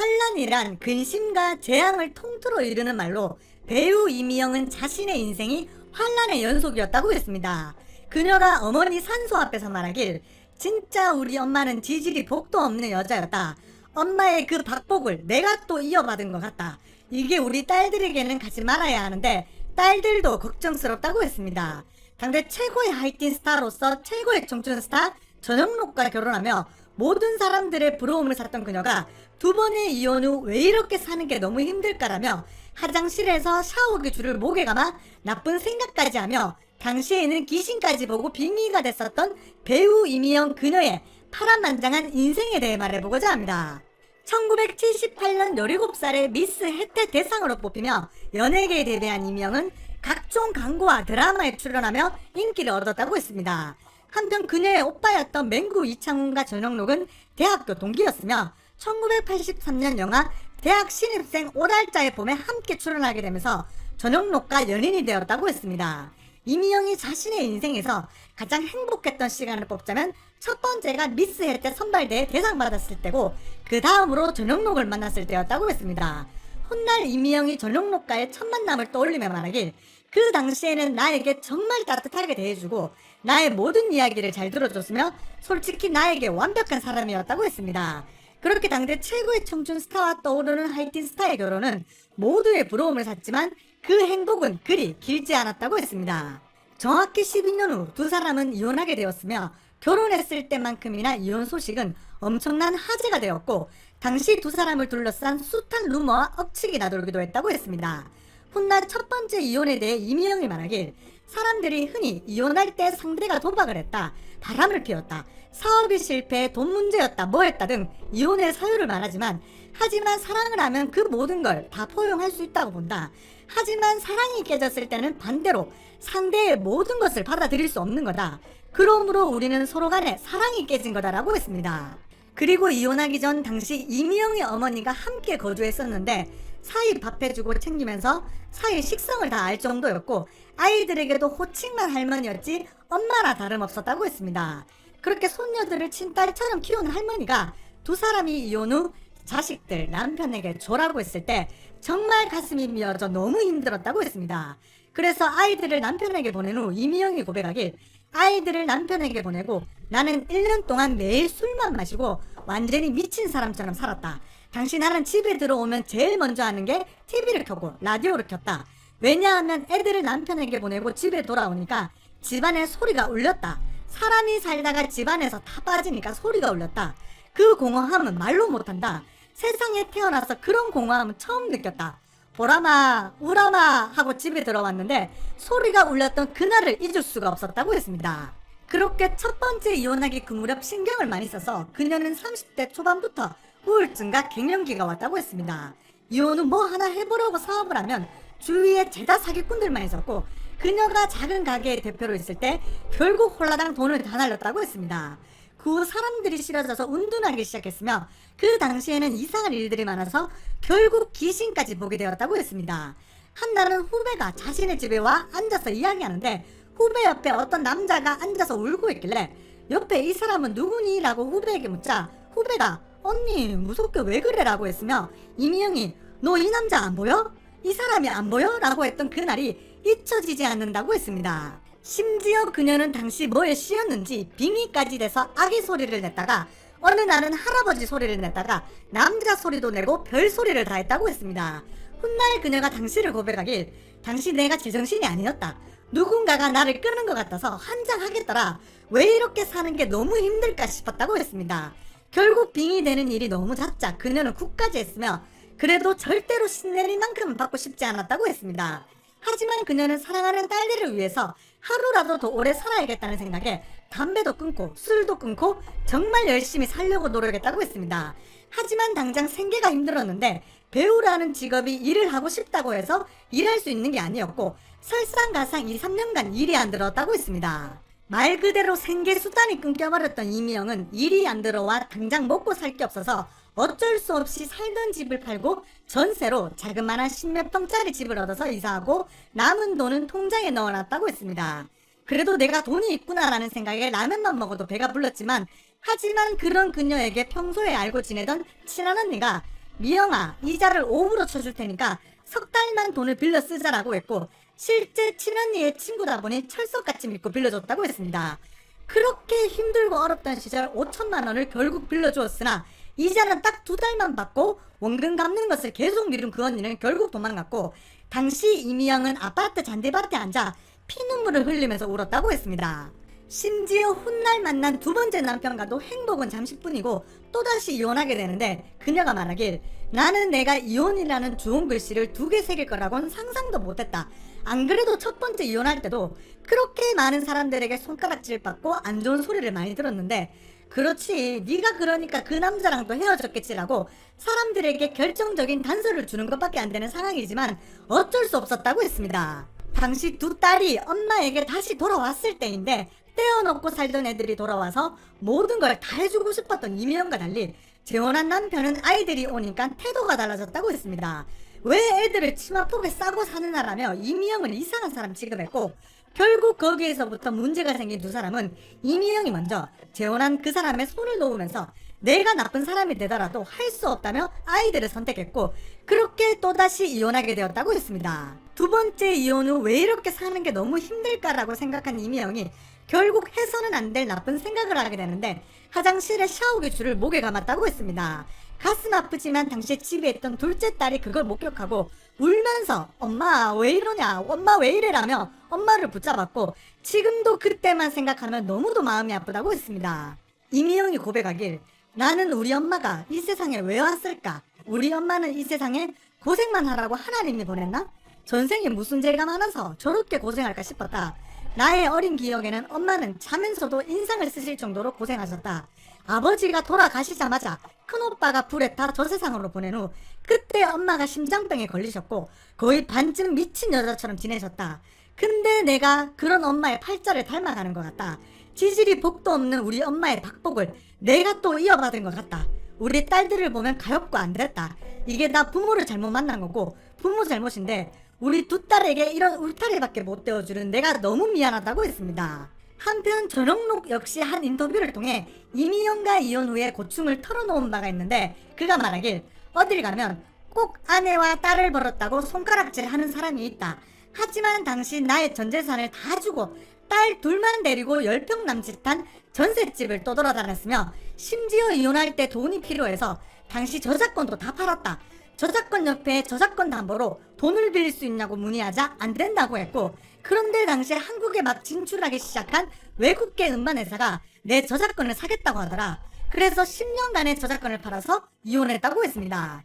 환란이란 근심과 재앙을 통틀어 이르는 말로 배우 이미영은 자신의 인생이 환란의 연속이었다고 했습니다. 그녀가 어머니 산소 앞에서 말하길 진짜 우리 엄마는 지질이 복도 없는 여자였다. 엄마의 그 박복을 내가 또 이어받은 것 같다. 이게 우리 딸들에게는 가지 말아야 하는데 딸들도 걱정스럽다고 했습니다. 당대 최고의 하이틴 스타로서 최고의 청춘 스타 전영록과 결혼하며 모든 사람들의 부러움을 샀던 그녀가 두 번의 이혼 후 왜 이렇게 사는 게 너무 힘들까라며 화장실에서 샤워기 줄을 목에 감아 나쁜 생각까지 하며 당시에는 귀신까지 보고 빙의가 됐었던 배우 이미영 그녀의 파란만장한 인생에 대해 말해보고자 합니다. 1978년 17살의 미스 혜태 대상으로 뽑히며 연예계에 데뷔한 이미영은 각종 광고와 드라마에 출연하며 인기를 얻었다고 했습니다. 한편 그녀의 오빠였던 맹구 이창훈과 전영록은 대학교 동기였으며 1983년 영화 대학 신입생 5달자의 봄에 함께 출연하게 되면서 전영록과 연인이 되었다고 했습니다. 이미영이 자신의 인생에서 가장 행복했던 시간을 뽑자면 첫 번째가 미스 혜태 선발대에 대상 받았을 때고 그 다음으로 전영록을 만났을 때였다고 했습니다. 훗날 이미영이 전영록과의 첫 만남을 떠올리며 말하길 그 당시에는 나에게 정말 따뜻하게 대해주고 나의 모든 이야기를 잘 들어줬으며 솔직히 나에게 완벽한 사람이었다고 했습니다. 그렇게 당대 최고의 청춘 스타와 떠오르는 하이틴 스타의 결혼은 모두의 부러움을 샀지만 그 행복은 그리 길지 않았다고 했습니다. 정확히 12년 후 두 사람은 이혼하게 되었으며 결혼했을 때만큼이나 이혼 소식은 엄청난 화제가 되었고 당시 두 사람을 둘러싼 숱한 루머와 억측이 나돌기도 했다고 했습니다. 훗날 첫 번째 이혼에 대해 이미영이 말하길 사람들이 흔히 이혼할 때 상대가 도박을 했다, 바람을 피웠다, 사업이 실패해 돈 문제였다, 뭐했다 등 이혼의 사유를 말하지만 하지만 사랑을 하면 그 모든 걸 다 포용할 수 있다고 본다. 하지만 사랑이 깨졌을 때는 반대로 상대의 모든 것을 받아들일 수 없는 거다. 그러므로 우리는 서로 간에 사랑이 깨진 거다라고 했습니다. 그리고 이혼하기 전 당시 이미영의 어머니가 함께 거주했었는데 사이 밥해주고 챙기면서 사이 식성을 다 알 정도였고 아이들에게도 호칭만 할머니였지 엄마나 다름없었다고 했습니다. 그렇게 손녀들을 친딸처럼 키우는 할머니가 두 사람이 이혼 후 자식들 남편에게 줘라고 했을 때 정말 가슴이 미어져 너무 힘들었다고 했습니다. 그래서 아이들을 남편에게 보낸 후 이미영이 고백하길 아이들을 남편에게 보내고 나는 1년 동안 매일 술만 마시고 완전히 미친 사람처럼 살았다. 당시 나는 집에 들어오면 제일 먼저 하는 게 TV를 켜고 라디오를 켰다. 왜냐하면 애들을 남편에게 보내고 집에 돌아오니까 집안에 소리가 울렸다. 사람이 살다가 집안에서 다 빠지니까 소리가 울렸다. 그 공허함은 말로 못한다. 세상에 태어나서 그런 공허함은 처음 느꼈다. 보라마 우라마 하고 집에 들어왔는데 소리가 울렸던 그날을 잊을 수가 없었다고 했습니다. 그렇게 첫 번째 이혼하기 그 무렵 신경을 많이 써서 그녀는 30대 초반부터 우울증과 갱년기가 왔다고 했습니다. 이혼 후 뭐 하나 해보려고 사업을 하면 주위에 죄다 사기꾼들만 있었고 그녀가 작은 가게의 대표로 있을 때 결국 홀라당 돈을 다 날렸다고 했습니다. 그 후 사람들이 싫어져서 운둔하기 시작했으며 그 당시에는 이상한 일들이 많아서 결국 귀신까지 보게 되었다고 했습니다. 한날은 후배가 자신의 집에 와 앉아서 이야기하는데 후배 옆에 어떤 남자가 앉아서 울고 있길래 옆에 이 사람은 누구니? 라고 후배에게 묻자 후배가 언니 무섭게 왜 그래? 라고 했으며 이미영이 너 이 남자 안 보여? 이 사람이 안 보여? 라고 했던 그날이 잊혀지지 않는다고 했습니다. 심지어 그녀는 당시 뭐에 씌였는지 빙의까지 돼서 아기 소리를 냈다가 어느 날은 할아버지 소리를 냈다가 남자 소리도 내고 별 소리를 다 했다고 했습니다. 훗날 그녀가 당시를 고백하길 당시 내가 제정신이 아니었다. 누군가가 나를 끄는 것 같아서 환장하겠더라. 왜 이렇게 사는 게 너무 힘들까 싶었다고 했습니다. 결국 빙의되는 일이 너무 잦자 그녀는 굿까지 했으며 그래도 절대로 신내릴 만큼은 받고 싶지 않았다고 했습니다. 하지만 그녀는 사랑하는 딸들을 위해서 하루라도 더 오래 살아야겠다는 생각에 담배도 끊고 술도 끊고 정말 열심히 살려고 노력했다고 했습니다. 하지만 당장 생계가 힘들었는데 배우라는 직업이 일을 하고 싶다고 해서 일할 수 있는 게 아니었고 설상가상 2-3년간 일이 안 들었다고 했습니다. 말 그대로 생계 수단이 끊겨버렸던 이미영은 일이 안 들어와 당장 먹고 살 게 없어서 어쩔 수 없이 살던 집을 팔고 전세로 자그마한 10몇 평짜리 집을 얻어서 이사하고 남은 돈은 통장에 넣어놨다고 했습니다. 그래도 내가 돈이 있구나라는 생각에 라면만 먹어도 배가 불렀지만 하지만 그런 그녀에게 평소에 알고 지내던 친한 언니가 미영아, 이자를 5% 쳐줄 테니까 석 달만 돈을 빌려 쓰자라고 했고, 실제 친언니의 친구다 보니 철석같이 믿고 빌려줬다고 했습니다. 그렇게 힘들고 어렵던 시절 5천만 원을 결국 빌려주었으나 이자는 딱 2달만 받고 원금 갚는 것을 계속 미룬 그 언니는 결국 도망갔고, 당시 이미영은 아파트 잔디밭에 앉아 피눈물을 흘리면서 울었다고 했습니다. 심지어 훗날 만난 두 번째 남편과도 행복은 잠시뿐이고 또다시 이혼하게 되는데, 그녀가 말하길 나는 내가 이혼이라는 주홍 글씨를 2개 새길 거라고는 상상도 못했다. 안 그래도 첫 번째 이혼할 때도 그렇게 많은 사람들에게 손가락질 받고 안 좋은 소리를 많이 들었는데, 그렇지 네가 그러니까 그 남자랑 또 헤어졌겠지라고 사람들에게 결정적인 단서를 주는 것밖에 안 되는 상황이지만 어쩔 수 없었다고 했습니다. 당시 두 딸이 엄마에게 다시 돌아왔을 때인데, 떼어놓고 살던 애들이 돌아와서 모든 걸 다 해주고 싶었던 이미영과 달리 재혼한 남편은 아이들이 오니까 태도가 달라졌다고 했습니다. 왜 애들을 치마폭에 싸고 사느냐라며 이미영을 이상한 사람 취급했고, 결국 거기에서부터 문제가 생긴 두 사람은 이미영이 먼저 재혼한 그 사람의 손을 놓으면서 내가 나쁜 사람이 되더라도 할 수 없다며 아이들을 선택했고, 그렇게 또다시 이혼하게 되었다고 했습니다. 두 번째 이혼 후 왜 이렇게 사는 게 너무 힘들까라고 생각한 이미영이 결국 해서는 안 될 나쁜 생각을 하게 되는데, 화장실에 샤워기 줄을 목에 감았다고 했습니다. 가슴 아프지만 당시 집에 있던 둘째 딸이 그걸 목격하고 울면서 엄마 왜 이러냐, 엄마 왜 이래라며 엄마를 붙잡았고, 지금도 그때만 생각하면 너무도 마음이 아프다고 했습니다. 이미영이 고백하길 나는 우리 엄마가 이 세상에 왜 왔을까? 우리 엄마는 이 세상에 고생만 하라고 하나님이 보냈나? 전생에 무슨 죄가 많아서 저렇게 고생할까 싶었다. 나의 어린 기억에는 엄마는 자면서도 인상을 쓰실 정도로 고생하셨다. 아버지가 돌아가시자마자 큰오빠가 불에 타 저 세상으로 보낸 후 그때 엄마가 심장병에 걸리셨고 거의 반쯤 미친 여자처럼 지내셨다. 근데 내가 그런 엄마의 팔자를 닮아가는 것 같다. 지질이 복도 없는 우리 엄마의 박복을 내가 또 이어받은 것 같다. 우리 딸들을 보면 가엾고 안 됐다. 이게 나 부모를 잘못 만난 거고 부모 잘못인데 우리 두 딸에게 이런 울타리밖에 못 떼어주는 내가 너무 미안하다고 했습니다. 한편 전영록 역시 한 인터뷰를 통해 이미영과 이혼 후에 고충을 털어놓은 바가 있는데, 그가 말하길 어딜 가면 꼭 아내와 딸을 벌었다고 손가락질 하는 사람이 있다. 하지만 당시 나의 전 재산을 다 주고 딸 둘만 데리고 10평 남짓한 전셋집을 떠돌아다녔으며, 심지어 이혼할 때 돈이 필요해서 당시 저작권도 다 팔았다. 저작권 협회에 저작권 담보로 돈을 빌릴 수 있냐고 문의하자 안 된다고 했고, 그런데 당시에 한국에 막 진출하기 시작한 외국계 음반 회사가 내 저작권을 사겠다고 하더라. 그래서 10년간의 저작권을 팔아서 이혼했다고 했습니다.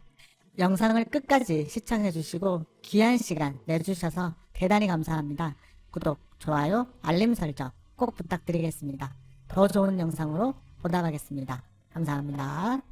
영상을 끝까지 시청해주시고 귀한 시간 내주셔서 대단히 감사합니다. 구독, 좋아요, 알림 설정 꼭 부탁드리겠습니다. 더 좋은 영상으로 보답하겠습니다. 감사합니다.